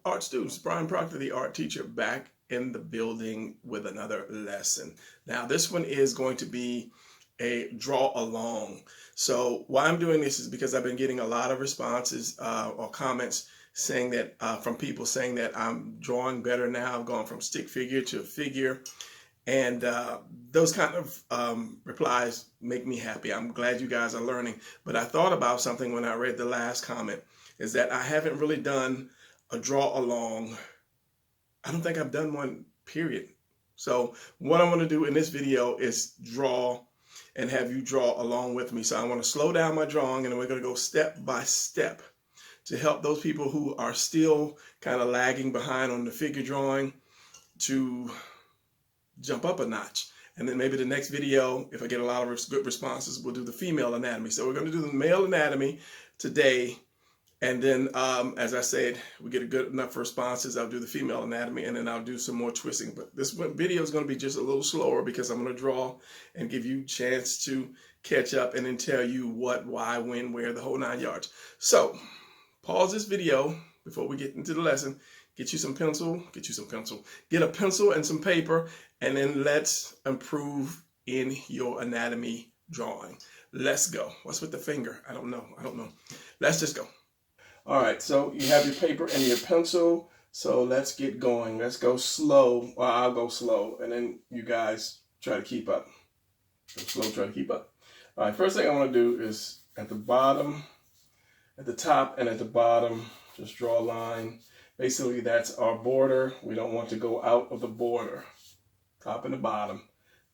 art students? Brian Proctor, the art teacher, back in the building with another lesson. Now this one is going to be a draw along. So why I'm doing this is because I've been getting a lot of responses or comments saying that from people saying that I'm drawing better now. I've gone from stick figure to a figure. And those kind of replies make me happy. I'm glad you guys are learning. But I thought about something when I read the last comment, is that I haven't really done a draw along. I don't think I've done one, period. So what I'm going to do in this video is draw and have you draw along with me. So I want to slow down my drawing, and we're going to go step by step to help those people who are still kind of lagging behind on the figure drawing to jump up a notch. And then maybe the next video, if I get a lot of good responses, we'll do the female anatomy. So we're going to do the male anatomy today. And then, as I said, we get a good enough responses, I'll do the female anatomy, and then I'll do some more twisting. But this video is going to be just a little slower because I'm going to draw and give you a chance to catch up and then tell you what, why, when, where, the whole 9 yards. So pause this video before we get into the lesson. Get you some pencil, get a pencil and some paper, and then let's improve in your anatomy drawing. Let's go. What's with the finger? I don't know. Let's just go. All right, so you have your paper and your pencil. So let's get going. Let's go slow. Well, I'll go slow, and then you guys try to keep up. Go slow, try to keep up. All right, first thing I want to do is at the bottom, at the top and at the bottom, just draw a line. Basically, that's our border. We don't want to go out of the border, top and the bottom.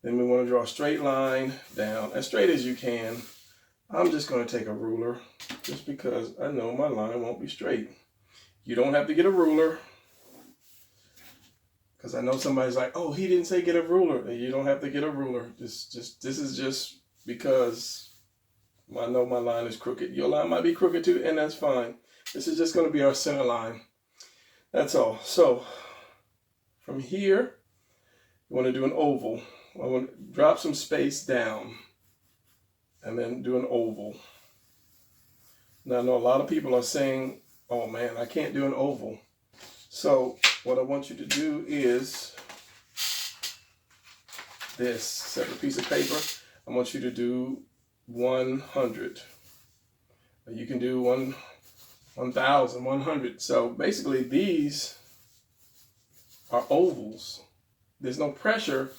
Then we want to draw a straight line down, as straight as you can. I'm just going to take a ruler, just because I know my line won't be straight. You don't have to get a ruler, because I know somebody's like, oh, he didn't say get a ruler. You don't have to get a ruler. This is just because I know my line is crooked. Your line might be crooked too, and that's fine. This is just going to be our center line. That's all. So from here, you want to do an oval. I want to drop some space down and then do an oval. Now I know a lot of people are saying, oh man, I can't do an oval. So what I want you to do is this separate piece of paper. I want you to do 100. You can do 1,000, 100. So basically these are ovals. There's no pressure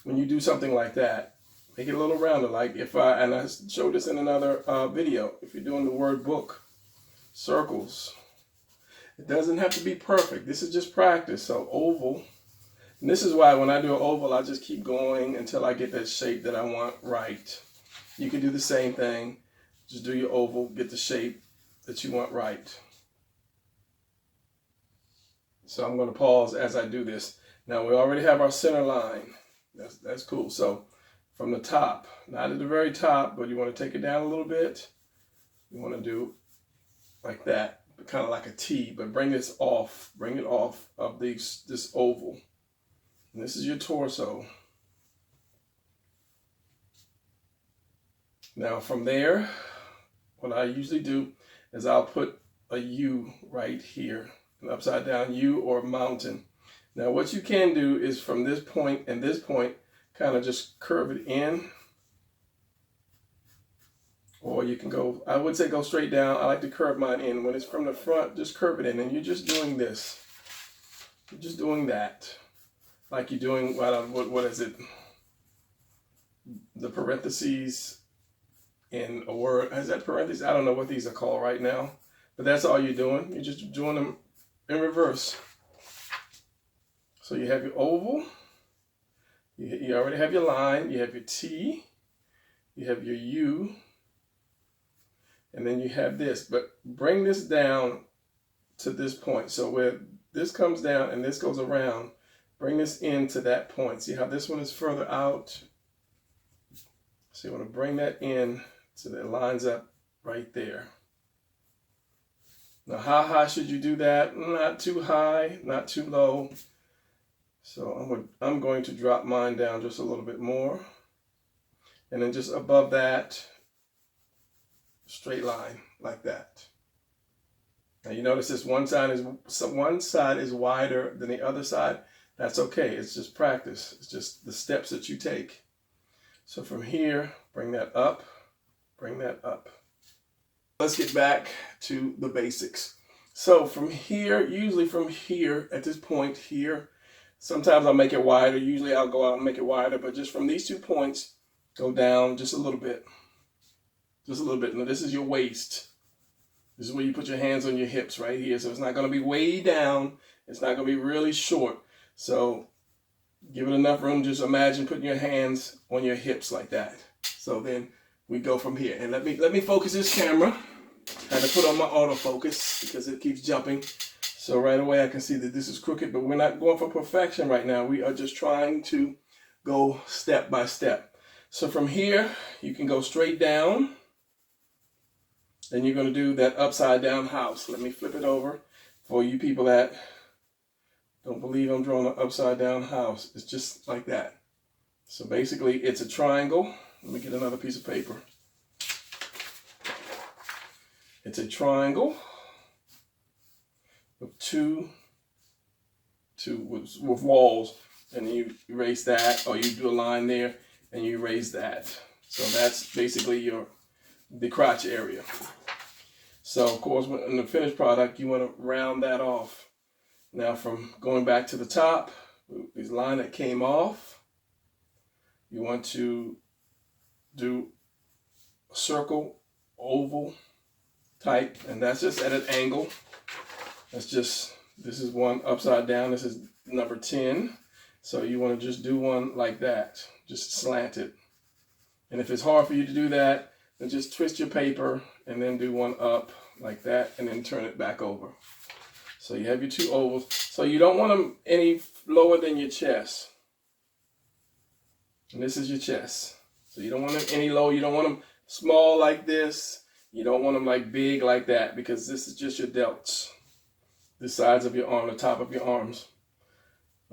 when you do something like that. Make it a little rounder. Like and I showed this in another video, if you're doing the word book, circles. It doesn't have to be perfect. This is just practice. So oval. And this is why when I do an oval, I just keep going until I get that shape that I want right. You can do the same thing. Just do your oval, get the shape that you want right. So I'm going to pause as I do this. Now we already have our center line. That's cool. So from the top, not at the very top, but you want to take it down a little bit. You want to do like that, kind of like a T, but bring this off. Bring it off of this oval. And this is your torso. Now from there, what I usually do is I'll put a U right here, an upside down U or a mountain. Now what you can do is from this point and this point, kind of just curve it in. Or you can go, I would say go straight down. I like to curve mine in. When it's from the front, just curve it in. And you're just doing this. You're just doing that. Like you're doing, what is it? The parentheses in a word. Is that parentheses? I don't know what these are called right now. But that's all you're doing. You're just doing them in reverse. So you have your oval. You already have your line. You have your T. You have your U. And then you have this. But bring this down to this point. So where this comes down and this goes around, bring this into that point. See how this one is further out? So you want to bring that in so that it lines up right there. Now, how high should you do that? Not too high, not too low. So I'm going to drop mine down just a little bit more. And then just above that, straight line like that. Now you notice this one side is wider than the other side. That's okay. It's just practice. It's just the steps that you take. So from here, bring that up, bring that up. Let's get back to the basics. So from here, usually from here, at this point here, sometimes I'll make it wider. Usually I'll go out and make it wider, but just from these 2 points, go down just a little bit. Just a little bit. Now this is your waist. This is where you put your hands on your hips right here. So it's not going to be way down. It's not going to be really short. So give it enough room. Just imagine putting your hands on your hips like that. So then we go from here. And let me focus this camera. I had to put on my autofocus because it keeps jumping. So right away I can see that this is crooked, but we're not going for perfection right now. We are just trying to go step by step. So from here, you can go straight down. Then you're going to do that upside down house. Let me flip it over for you people that don't believe I'm drawing an upside down house. It's just like that. So basically it's a triangle. Let me get another piece of paper. It's a triangle with with walls, and you erase that, or you do a line there and you erase that. So that's basically the crotch area. So of course, in the finished product, you want to round that off. Now from going back to the top, this line that came off, you want to do a circle, oval type, and that's just at an angle. This is one upside down. This is number 10. So you want to just do one like that, just slant it. And if it's hard for you to do that, then just twist your paper and then do one up like that and then turn it back over. So you have your 2 ovals. So you don't want them any lower than your chest. And this is your chest. So you don't want them any low. You don't want them small like this. You don't want them like big like that, because this is just your delts. The sides of your arm, the top of your arms.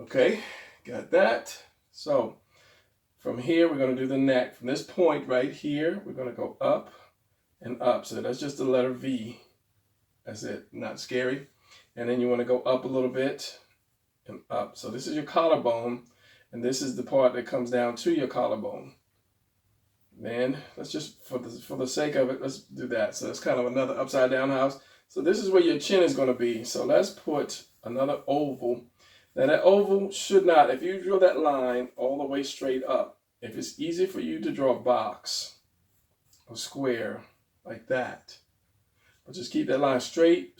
Okay, got that. So from here, we're going to do the neck. From this point right here, we're going to go up and up. So that's just the letter V. That's it, not scary. And then you want to go up a little bit and up. So this is your collarbone, and this is the part that comes down to your collarbone. Then let's just, for the sake of it, let's do that. So it's kind of another upside down house. So this is where your chin is going to be. So let's put another oval. Now that oval should not, if you draw that line all the way straight up, if it's easy for you to draw a box, a square like that, but just keep that line straight,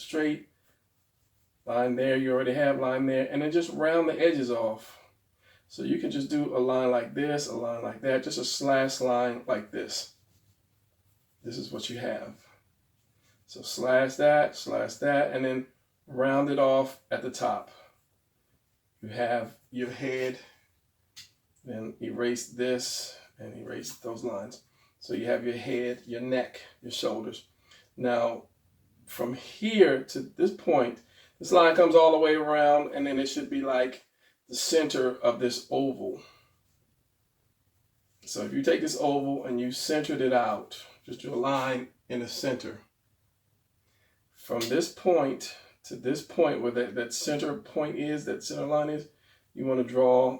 line there, you already have line there, and then just round the edges off. So you can just do a line like this, a line like that, just a slash line like this. This is what you have. So slash that, and then round it off at the top. You have your head, then erase this and erase those lines. So you have your head, your neck, your shoulders. Now, from here to this point, this line comes all the way around, and then it should be like the center of this oval. So if you take this oval and you centered it out, just draw a line in the center. From this point to this point where that center point is, that center line is, you want to draw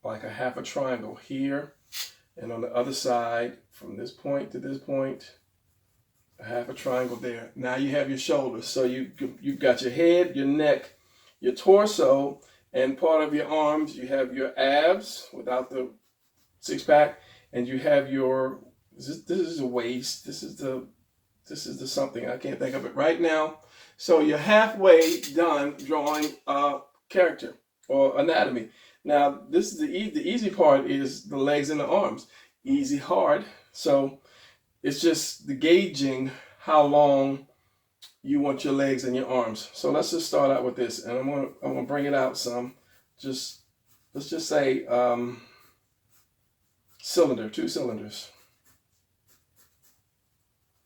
like a half a triangle here, and on the other side, from this point to this point, a half a triangle there. Now you have your shoulders. So you've got your head, your neck, your torso, and part of your arms. You have your abs without the six-pack, and you have your, this is the waist, this is the something, I can't think of it right now. So you're halfway done drawing a character or anatomy. Now this is the easy part is the legs and the arms. Easy, hard. So it's just the gauging how long you want your legs and your arms. So let's just start out with this, and I'm gonna bring it out some. Let's just say cylinder, 2 cylinders.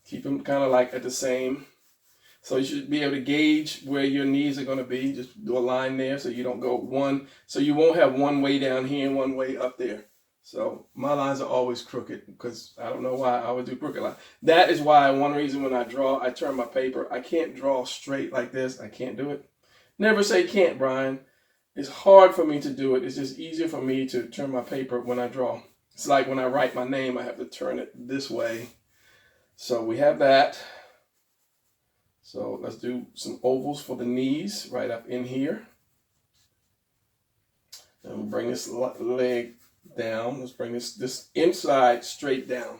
Keep them kind of like at the same. So you should be able to gauge where your knees are going to be. Just do a line there so you don't go one. So you won't have one way down here and one way up there. So my lines are always crooked because I don't know why I would do crooked lines. That is why one reason when I draw, I turn my paper. I can't draw straight like this. I can't do it. Never say can't, Brian. It's hard for me to do it. It's just easier for me to turn my paper when I draw. It's like when I write my name, I have to turn it this way. So we have that. So let's do some ovals for the knees right up in here. And we'll bring this leg down. Let's bring this inside straight down.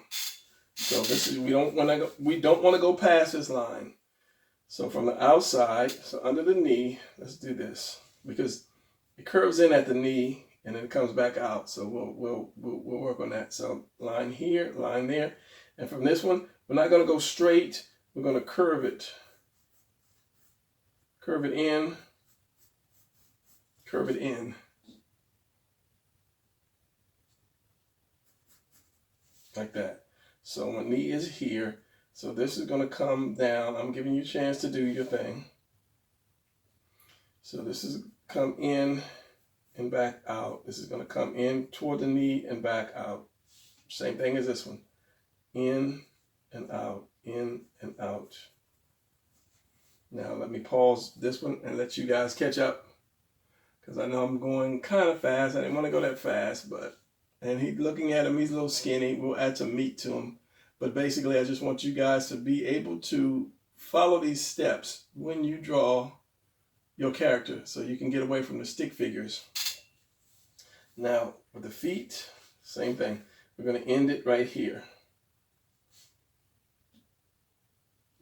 So this is we don't want to go past this line. So from the outside, so under the knee, let's do this because it curves in at the knee and then it comes back out. So we'll work on that. So line here, line there, and from this one, we're not going to go straight. We're going to curve it in, curve it in. Like that. So my knee is here. So this is going to come down. I'm giving you a chance to do your thing. So this is come in and back out. This is going to come in toward the knee and back out. Same thing as this one. In and out, in and out. Now let me pause this one and let you guys catch up because I know I'm going kind of fast. I didn't want to go that fast, but and he's looking at him, he's a little skinny. We'll add some meat to him. But basically, I just want you guys to be able to follow these steps when you draw your character so you can get away from the stick figures. Now, with the feet, same thing. We're going to end it right here.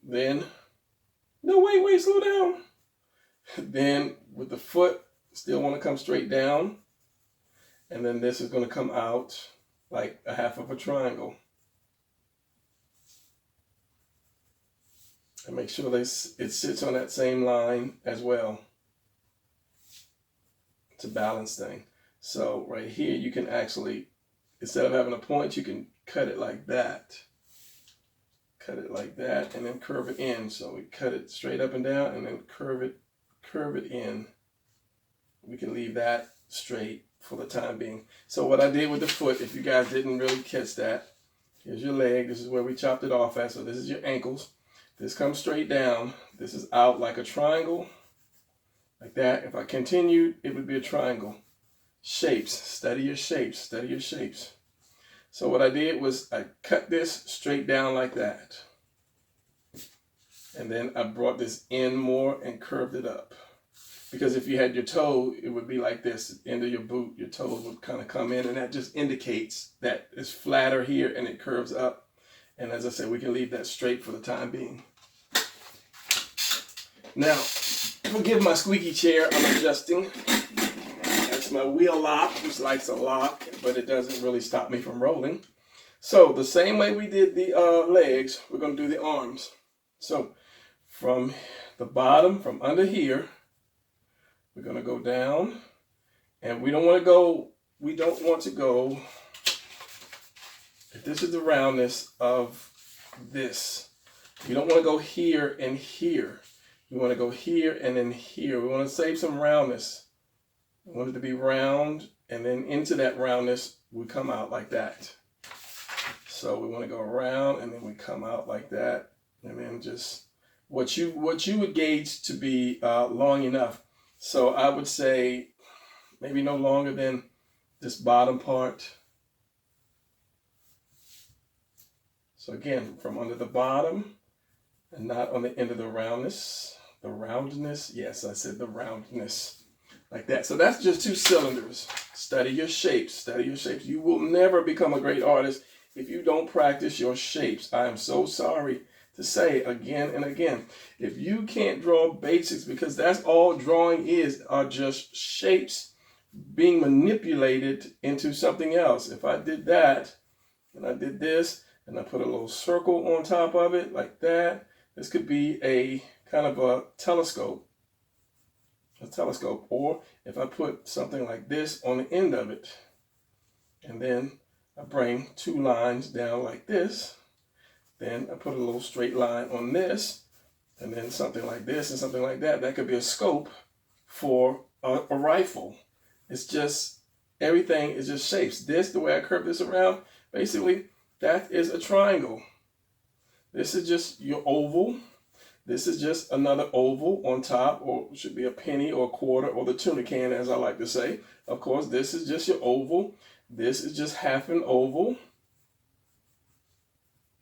Then, no, wait, slow down. Then, with the foot, still want to come straight down. And then this is going to come out like a half of a triangle. And make sure it sits on that same line as well. It's a balance thing. So right here, you can actually, instead of having a point, you can cut it like that. Cut it like that and then curve it in. So we cut it straight up and down and then curve it in. We can leave that straight for the time being. So what I did with the foot, if you guys didn't really catch that, here's your leg. This is where we chopped it off at. So this is your ankles. This comes straight down. This is out like a triangle, like that. If I continued, it would be a triangle. Shapes, study your shapes, study your shapes. So what I did was I cut this straight down like that. And then I brought this in more and curved it up. Because if you had your toe, it would be like this, at the end of your boot, your toe would kind of come in, and that just indicates that it's flatter here and it curves up. And as I said, we can leave that straight for the time being. Now, forgive my squeaky chair, I'm adjusting. That's my wheel lock, which likes a lock, but it doesn't really stop me from rolling. So the same way we did the legs, we're going to do the arms. So from the bottom, from under here, we're going to go down, and we don't want to go, if this is the roundness of this, we don't want to go here and here. We want to go here and then here. We want to save some roundness. We want it to be round, and then into that roundness, we come out like that. So we want to go around, and then we come out like that, and then just what you would gauge to be long enough. So I would say maybe no longer than this bottom part. So again, from under the bottom and not on the end of the roundness. The roundness, yes, I said the roundness. Like that. So that's just 2 cylinders. Study your shapes. Study your shapes. You will never become a great artist if you don't practice your shapes. I am so sorry to say again and again. If you can't draw basics, because that's all drawing is, are just shapes being manipulated into something else. If I did that, and I did this, and I put a little circle on top of it, like that, this could be a kind of a telescope. Or if I put something like this on the end of it, and then I bring 2 lines down like this, then I put a little straight line on this, and then something like this and something like that. That could be a scope for a rifle. It's just Everything is just shapes. This, the way I curve this around, basically, that is a triangle. This is just your oval. This is just another oval on top, or should be a penny or a quarter, or the tuna can, as I like to say. Of course, this is just your oval. This is just half an oval.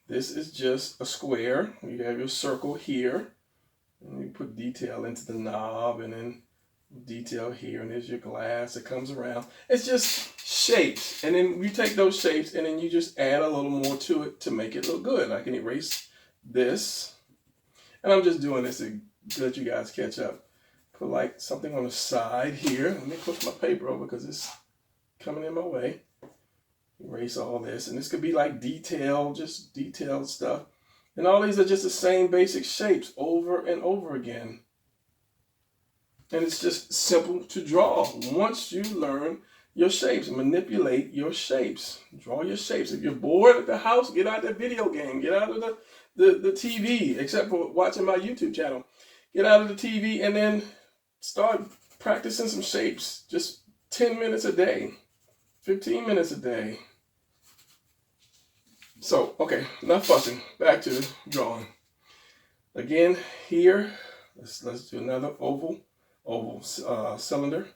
This is just a square. You have your circle here. And you put detail into the knob, and then detail here, and there's your glass that comes around. It's just shapes. And then you take those shapes, and then you just add a little more to it to make it look good. I can erase this. And I'm just doing this to let you guys catch up. Put like something on the side here. Let me push my paper over because it's coming in my way. Erase all this. And this could be like detail, just detailed stuff. And all these are just the same basic shapes over and over again. And it's just simple to draw. Once you learn your shapes, manipulate your shapes. Draw your shapes. If you're bored at the house, get out the video game. Get out of the TV, except for watching my YouTube channel. Get out of the TV and then start practicing some shapes. Just 10 minutes a day, 15 minutes a day. So, okay, enough fussing. Back to drawing. Again, here, let's do another oval cylinder.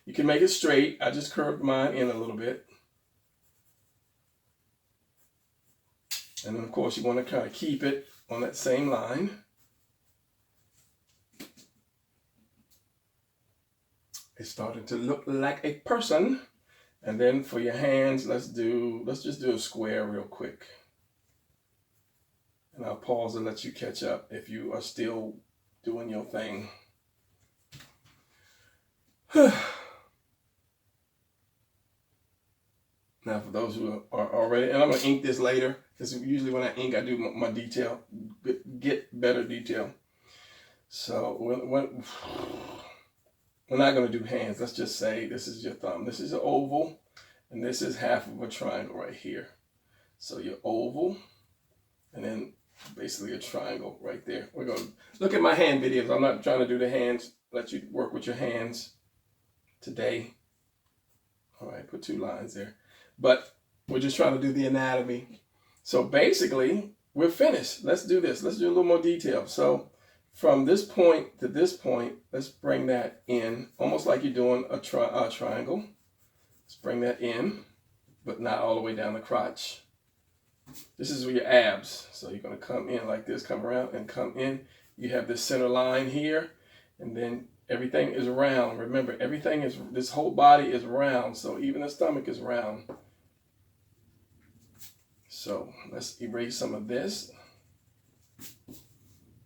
You can make it straight. I just curved mine in a little bit. And then, of course, you want to kind of keep it on that same line. It's starting to look like a person. And then for your hands, let's just do a square real quick. And I'll pause and let you catch up if you are still doing your thing. Now, for those who are already, and I'm going to ink this later, because usually when I ink, I do my detail, get better detail. So we're not going to do hands. Let's just say this is your thumb. This is an oval, and this is half of a triangle right here. So your oval, and then basically a triangle right there. We're going to look at my hand videos. I'm not trying to do the hands. Let you work with your hands today. All right, put 2 lines there. But we're just trying to do the anatomy. So basically, we're finished. Let's do this. Let's do a little more detail. So from this point to this point, let's bring that in, almost like you're doing a triangle. Let's bring that in, but not all the way down the crotch. This is your abs. So you're going to come in like this, come around and come in. You have this center line here, and then everything is round. Remember, everything is, this whole body is round, so even the stomach is round. So let's erase some of this.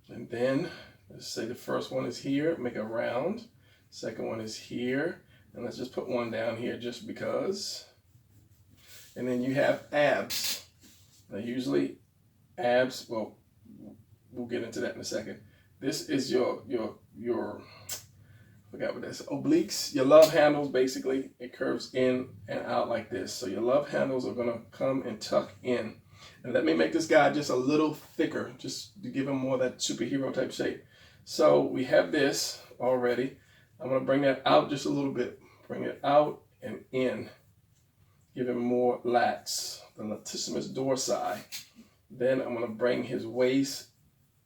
And then let's say the first one is here, make a round. Second one is here, and let's just put one down here just because. And then you have abs. Now usually abs, well, we'll get into that in a second. This is your I forgot what that's, obliques, your love handles. Basically it curves in and out like this. So your love handles are going to come and tuck in. And let me make this guy just a little thicker, just to give him more of that superhero type shape. So we have this already. I'm going to bring that out just a little bit. Bring it out and in. Give him more lats, the latissimus dorsi. Then I'm going to bring his waist,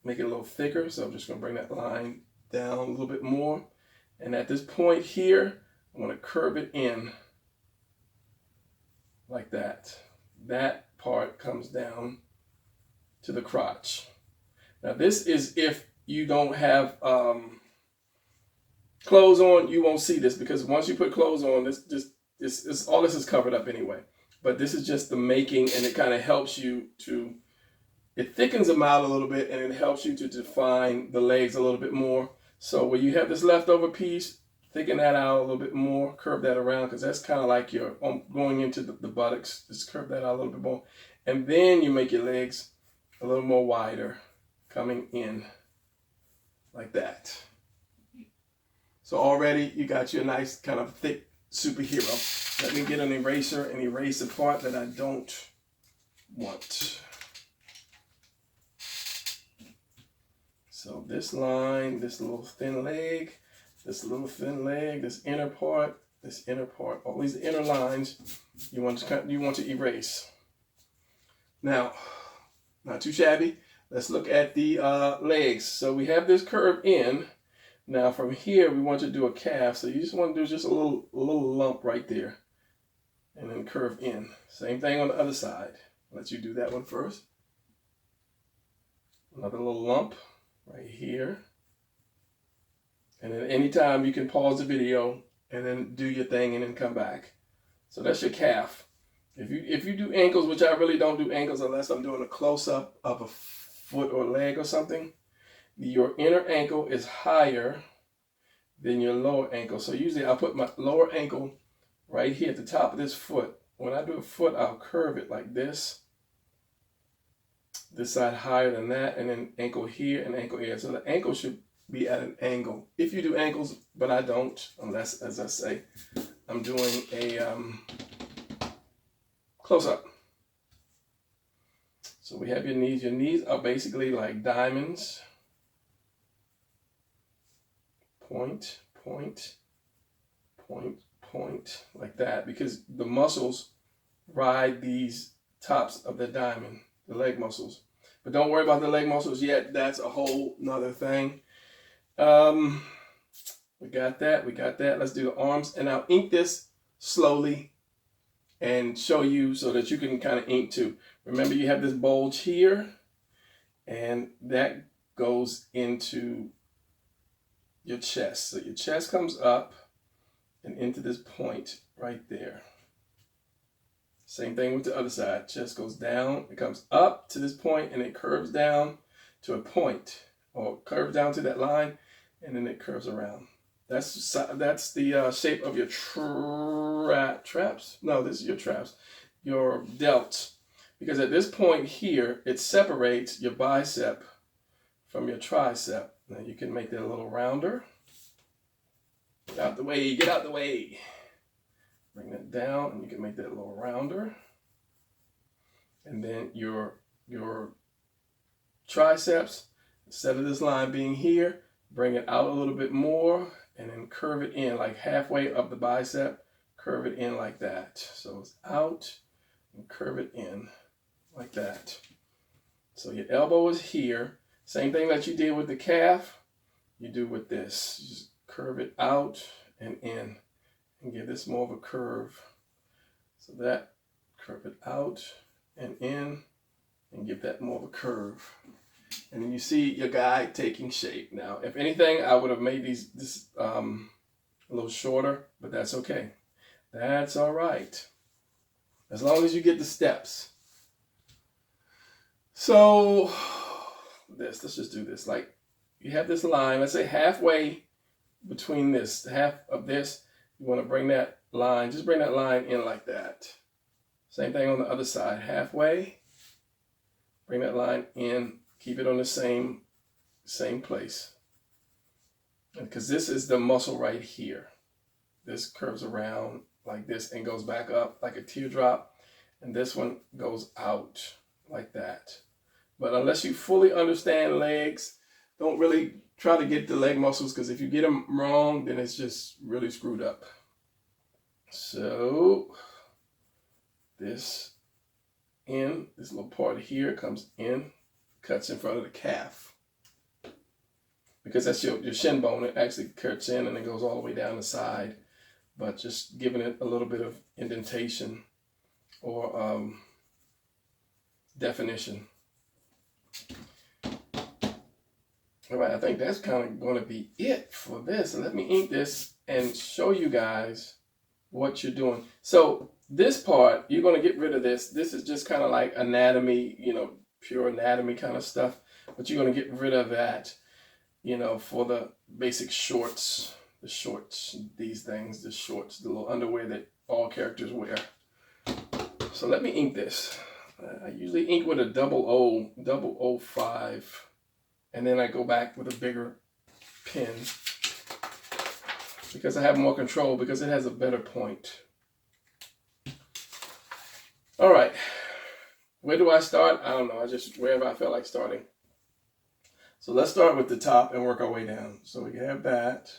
make it a little thicker. So I'm just going to bring that line down a little bit more. And at this point here, I'm going to curve it in like that. That part comes down to the crotch. Now this is if you don't have clothes on, you won't see this, because once you put clothes on, this all this is covered up anyway. But this is just the making, and it kind of helps you to, it thickens them out a little bit, and it helps you to define the legs a little bit more. So when you have this leftover piece, thicken that out a little bit more, curve that around, because that's kind of like you're going into the buttocks. Just curve that out a little bit more. And then you make your legs a little more wider, coming in like that. So already you got your nice kind of thick superhero. Let me get an eraser and erase the part that I don't want. So this line, this little thin leg, this little thin leg, this inner part, all these inner lines you want to erase. Now, not too shabby. Let's look at the legs. So we have this curve in. Now from here we want to do a calf. So you just want to do just a little lump right there, and then curve in. Same thing on the other side. Let you do that one first. Another little lump right here. And then anytime you can pause the video and then do your thing and then come back. So that's your calf. If you do ankles, which I really don't do ankles unless I'm doing a close-up of a foot or leg or something, your inner ankle is higher than your lower ankle. So usually I'll put my lower ankle right here at the top of this foot. When I do a foot, I'll curve it like this. This side higher than that, and then ankle here and ankle here. So the ankle should be at an angle. If you do ankles, but I don't, unless, as I say, I'm doing a close-up. So we have your knees. Your knees are basically like diamonds. Point, point, point, point, like that, because the muscles ride these tops of the diamond, the leg muscles. But don't worry about the leg muscles yet. That's a whole nother thing. We got that. Let's do the arms. And I'll ink this slowly and show you so that you can kind of ink too. Remember, you have this bulge here, and that goes into your chest. So your chest comes up and into this point right there. Same thing with the other side. Chest goes down, it comes up to this point, and it curves down to a point, or curves down to that line, and then it curves around. That's the shape of your traps. No, this is your traps. Your delts. Because at this point here, it separates your bicep from your tricep. Now you can make that a little rounder. Get out the way, get out the way. Bring that down, and you can make that a little rounder. And then your triceps, instead of this line being here, bring it out a little bit more, and then curve it in, like halfway up the bicep, curve it in like that. So it's out, and curve it in, like that. So your elbow is here. Same thing that you did with the calf, you do with this. You just curve it out and in, and give this more of a curve. So that, curve it out and in, and give that more of a curve. And then you see your guy taking shape. Now, if anything, I would have made this a little shorter, but that's okay. That's all right, as long as you get the steps. So let's just do this. Like, you have this line, let's say halfway between this, half of this, you want to bring that line, just bring that line in like that. Same thing on the other side, halfway, bring that line in, keep it on the same place. Because this is the muscle right here. This curves around like this and goes back up like a teardrop, and this one goes out like that. But unless you fully understand legs, don't really try to get the leg muscles, because if you get them wrong, then it's just really screwed up. So this little part here comes in, cuts in front of the calf, because that's your shin bone. It actually cuts in and it goes all the way down the side, but just giving it a little bit of indentation or definition. All right, I think that's kind of going to be it for this. So let me ink this and show you guys what you're doing. So this part, you're going to get rid of this. This is just kind of like anatomy, pure anatomy kind of stuff. But you're going to get rid of that, for the basic shorts, these things, the shorts, the little underwear that all characters wear. So let me ink this. I usually ink with a 005. And then I go back with a bigger pen because I have more control, because it has a better point. All right, where do I start? I don't know. I just, wherever I feel like starting. So let's start with the top and work our way down. So we have that.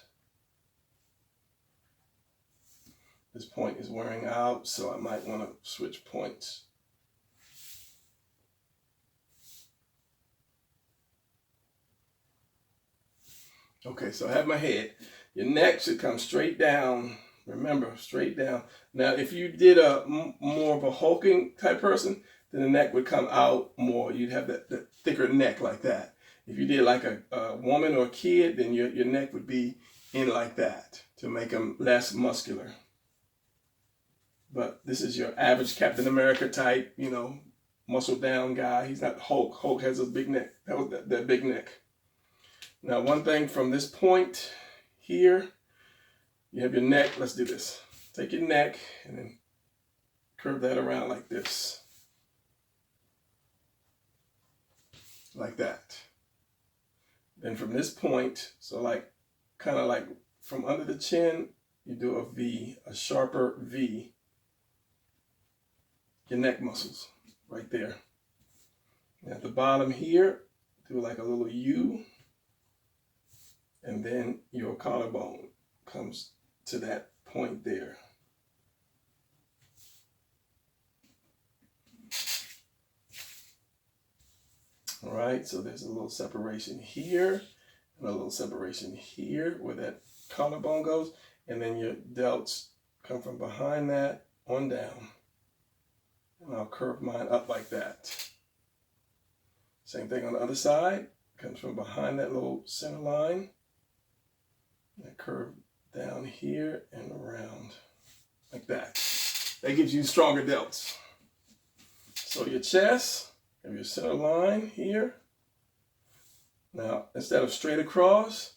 This point is wearing out, so I might want to switch points. Okay, so I have my head. Your neck should come straight down. Remember, straight down. Now, if you did a more of a hulking type person, then the neck would come out more. You'd have that thicker neck like that. If you did like a woman or a kid, then your neck would be in like that to make them less muscular. But this is your average Captain America type, you know, muscle down guy. He's not Hulk. Hulk has a big neck. That was that big neck. Now, one thing from this point here, you have your neck. Let's do this. Take your neck and then curve that around like this. Like that. Then from this point, so like kind of like from under the chin, you do a V, a sharper V. Your neck muscles right there. And at the bottom here, do like a little U. And then your collarbone comes to that point there. All right, so there's a little separation here and a little separation here where that collarbone goes. And then your delts come from behind that on down. And I'll curve mine up like that. Same thing on the other side. Comes from behind that little center line. And I curve down here and around like that. That gives you stronger delts. So your chest, have your center line here. Now, instead of straight across,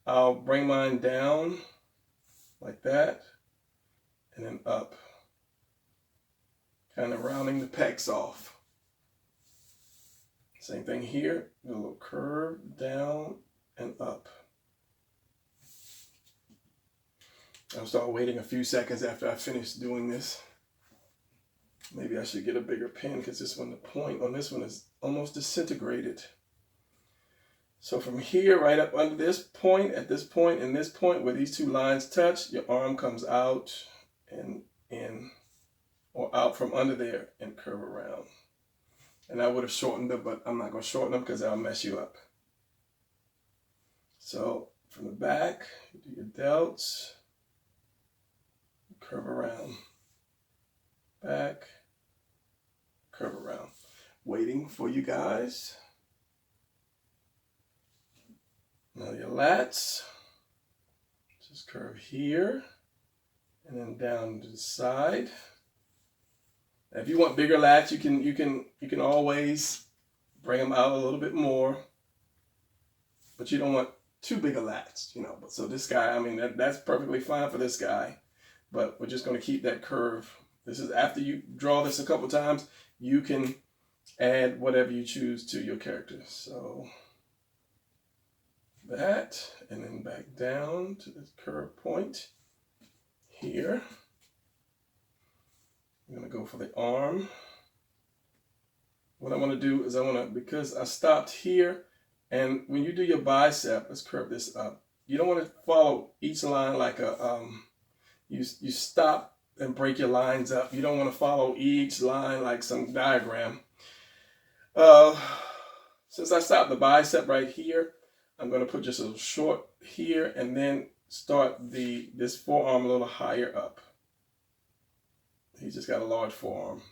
I'll bring mine down like that and then up. Kind of rounding the pecs off. Same thing here, a little curve down and up. I'll start waiting a few seconds after I finish doing this. Maybe I should get a bigger pen because this one, the point on this one is almost disintegrated. So from here, right up under this point, at this point, and this point where these two lines touch, your arm comes out and in, or out from under there and curve around. And I would have shortened them, but I'm not going to shorten them because that'll mess you up. So from the back, you do your delts. Curve around, back, curve around. Waiting for you guys. Now your lats, just curve here and then down to the side. Now if you want bigger lats, you can always bring them out a little bit more, but you don't want too big of lats, you know. So this guy, I mean, that's perfectly fine for this guy. But we're just going to keep that curve. This is after you draw this a couple times, you can add whatever you choose to your character. So that, and then back down to this curve point here. I'm going to go for the arm. What I want to do is because I stopped here, and when you do your bicep, let's curve this up. You don't want to follow each line like a You stop and break your lines up. You don't want to follow each line like some diagram. Since I stopped the bicep right here, I'm going to put just a little short here and then start this forearm a little higher up. He's just got a large forearm.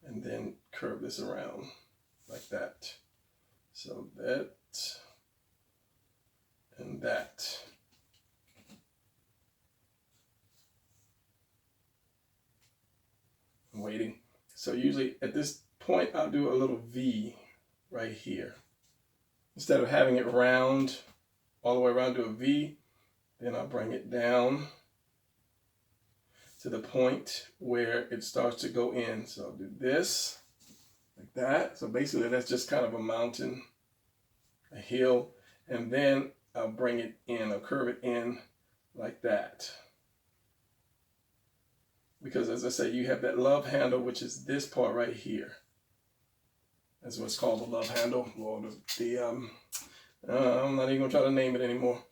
And then curve this around like that. So that and that. Waiting. So usually at this point, I'll do a little V right here. Instead of having it round, all the way around to a V, then I'll bring it down to the point where it starts to go in. So I'll do this, like that. So basically that's just kind of a mountain, a hill, and then I'll bring it in, I'll curve it in like that. Because as I say, you have that love handle, which is this part right here. That's what's called the love handle. Well, I'm not even gonna try to name it anymore.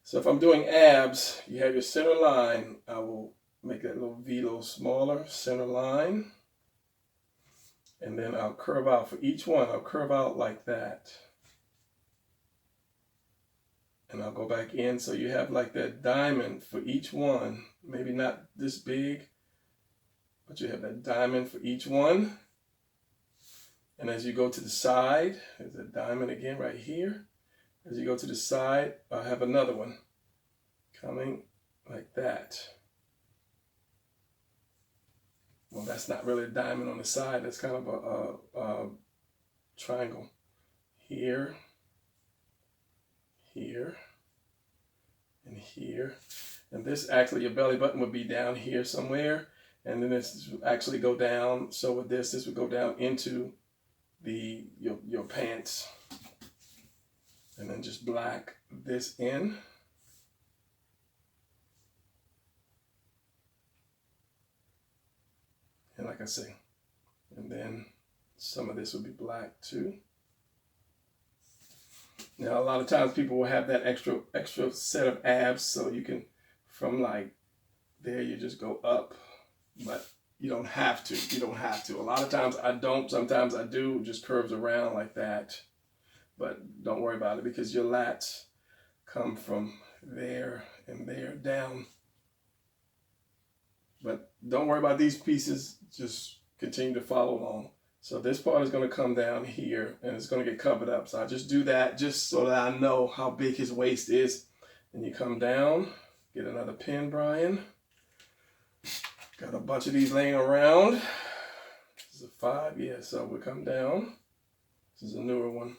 So if I'm doing abs, you have your center line. I will make that little V a little smaller, center line. And then I'll curve out for each one. I'll curve out like that. And I'll go back in. So you have like that diamond for each one. Maybe not this big, but you have that diamond for each one. And as you go to the side, there's a diamond again right here. As you go to the side, I'll have another one coming like that. Well, that's not really a diamond on the side. That's kind of a triangle. Here, here, and here. And this actually, your belly button would be down here somewhere. And then this would actually go down. So with this would go down into your pants. And then just black this in. And like I say, and then some of this will be black too. Now, a lot of times people will have that extra set of abs, so you can, from like there, you just go up, but you don't have to. You don't have to. A lot of times I don't. Sometimes I do. Just curves around like that. But don't worry about it because your lats come from there and there down. But don't worry about these pieces. Just continue to follow along. So this part is going to come down here and it's going to get covered up. So I just do that just so that I know how big his waist is. And you come down, get another pin, Brian. Got a bunch of these laying around. This is a 5, yeah. So we'll come down. This is a newer one.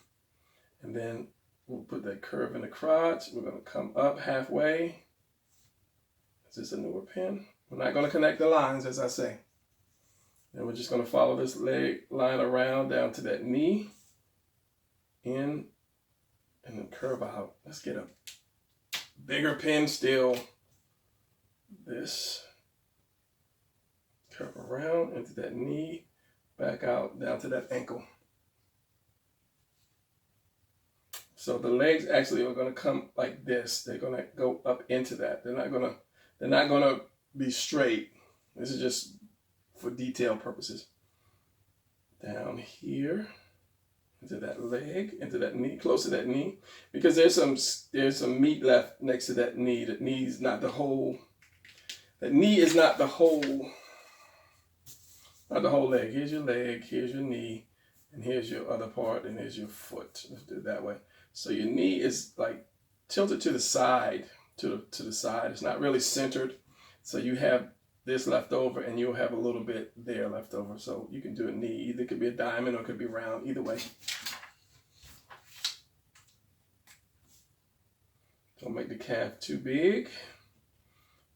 And then we'll put that curve in the crotch. We're going to come up halfway. Is this a newer pin? We're not going to connect the lines, as I say. And we're just going to follow this leg line around down to that knee. In. And then curve out. Let's get a bigger pin still. This. Curve around into that knee. Back out down to that ankle. So the legs actually are going to come like this. They're going to go up into that. They're not going to be straight. This is just for detail purposes. Down here into that leg, into that knee, close to that knee, because there's some meat left next to that knee. That knee is not the whole. That knee is not the whole. Not the whole leg. Here's your leg. Here's your knee, and here's your other part, and here's your foot. Let's do it that way. So your knee is like tilted to the side, to the side. It's not really centered. So you have this left over and you'll have a little bit there left over. So you can do a knee. Either it could be a diamond or it could be round. Either way. Don't make the calf too big.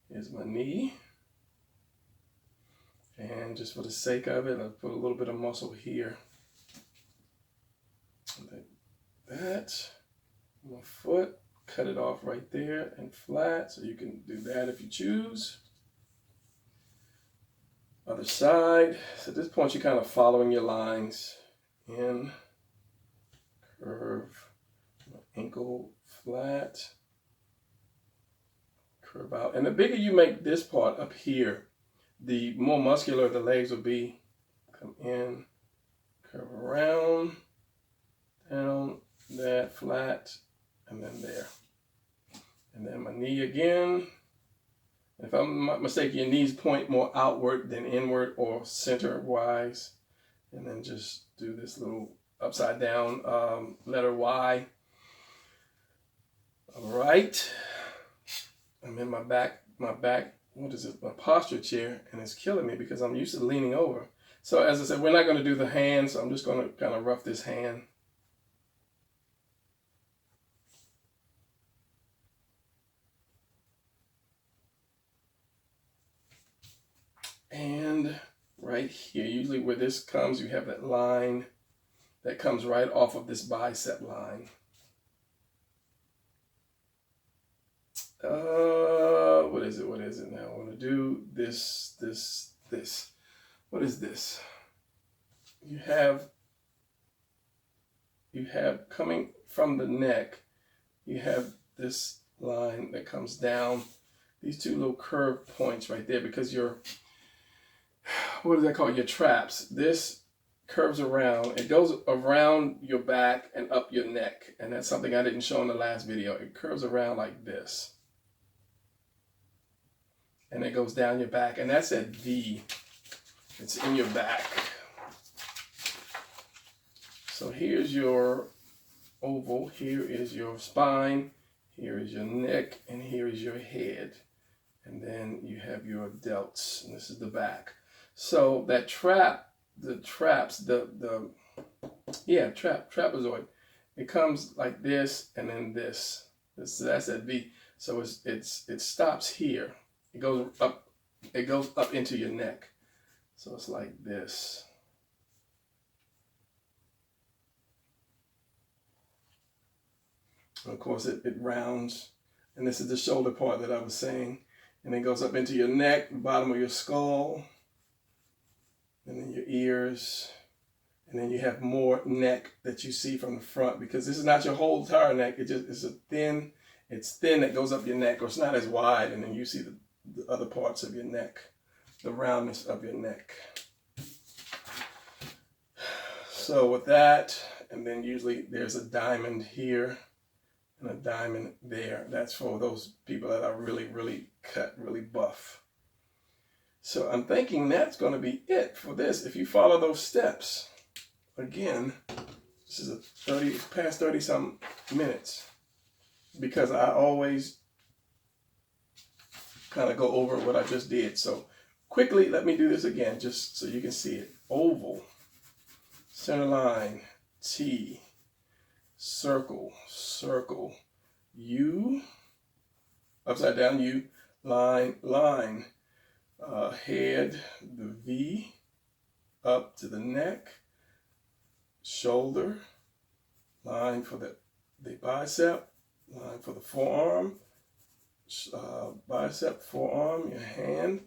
Here's my knee. And just for the sake of it, I'll put a little bit of muscle here. Like that. My foot. Cut it off right there and flat. So you can do that if you choose. Other side. So at this point, you're kind of following your lines. In, curve, ankle flat, curve out. And the bigger you make this part up here, the more muscular the legs will be. Come in, curve around, down, that, flat, and then there. And then my knee again. If I'm not mistaken, your knees point more outward than inward or center-wise. And then just do this little upside down letter Y. All right. I'm in my back, what is it? My posture chair, and it's killing me because I'm used to leaning over. So as I said, we're not going to do the hand, so I'm just going to kind of rough this hand. And right here, usually where this comes, you have that line that comes right off of this bicep line. What is it? What is it now? I want to do this. What is this? You have coming from the neck, you have this line that comes down these two little curved points right there, because your, what is that called? Your traps. This curves around. It goes around your back and up your neck. And that's something I didn't show in the last video. It curves around like this. And it goes down your back. And that's at V. It's in your back. So here's your oval. Here is your spine. Here is your neck. And here is your head. And then you have your delts. And this is the back. So that trapezoid, it comes like this and then this. That's at V. So it stops here. It goes up into your neck. So it's like this. And of course it rounds, and this is the shoulder part that I was saying, and it goes up into your neck, bottom of your skull, and then your ears, and then you have more neck that you see from the front, because this is not your whole entire neck. It's thin that goes up your neck, or it's not as wide, and then you see the other parts of your neck, the roundness of your neck. So with that, and then usually there's a diamond here and a diamond there. That's for those people that are really, really cut, really buff. So I'm thinking that's going to be it for this. If you follow those steps, again, this is past 30 some minutes, because I always kind of go over what I just did. So quickly, let me do this again, just so you can see it. Oval, center line, T, circle, circle, U, upside down U, line, line, head, the V, up to the neck, shoulder, line for the bicep, line for the forearm, bicep, forearm, your hand,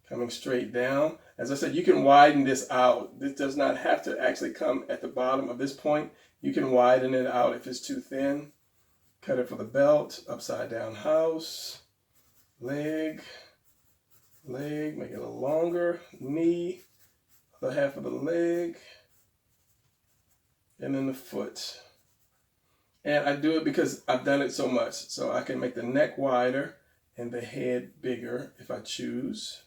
coming straight down. As I said, you can widen this out. This does not have to actually come at the bottom of this point. You can widen it out if it's too thin. Cut it for the belt, upside down house, leg, make it a little longer, knee, the half of the leg, and then the foot. And I do it because I've done it so much. So I can make the neck wider and the head bigger if I choose.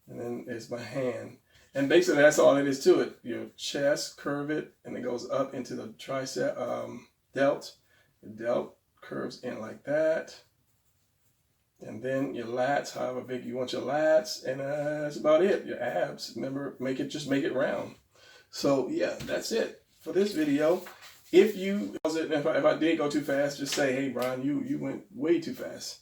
And then there's my hand. And basically that's all it is to it. Your chest, curve it, and it goes up into the tricep, delt. The delt curves in like that. And then your lats, however big you want your lats, and that's about it. Your abs, remember, just make it round. So yeah, that's it for this video. If I did go too fast, just say, hey Brian, you went way too fast.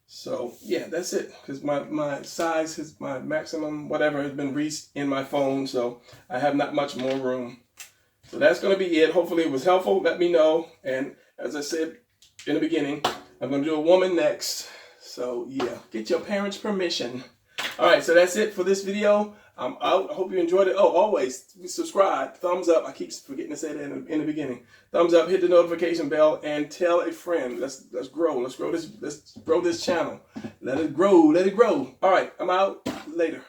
So yeah, that's it, because my size, my maximum whatever has been reached in my phone, so I have not much more room. So that's going to be it. Hopefully it was helpful. Let me know. And as I said in the beginning, I'm going to do a woman next. So yeah, get your parents' permission. All right, so that's it for this video. I'm out. I hope you enjoyed it. Oh, always subscribe, thumbs up. I keep forgetting to say that in the beginning. Thumbs up, hit the notification bell, and tell a friend. Let's grow. Let's grow this channel. Let it grow. Let it grow. All right, I'm out. Later.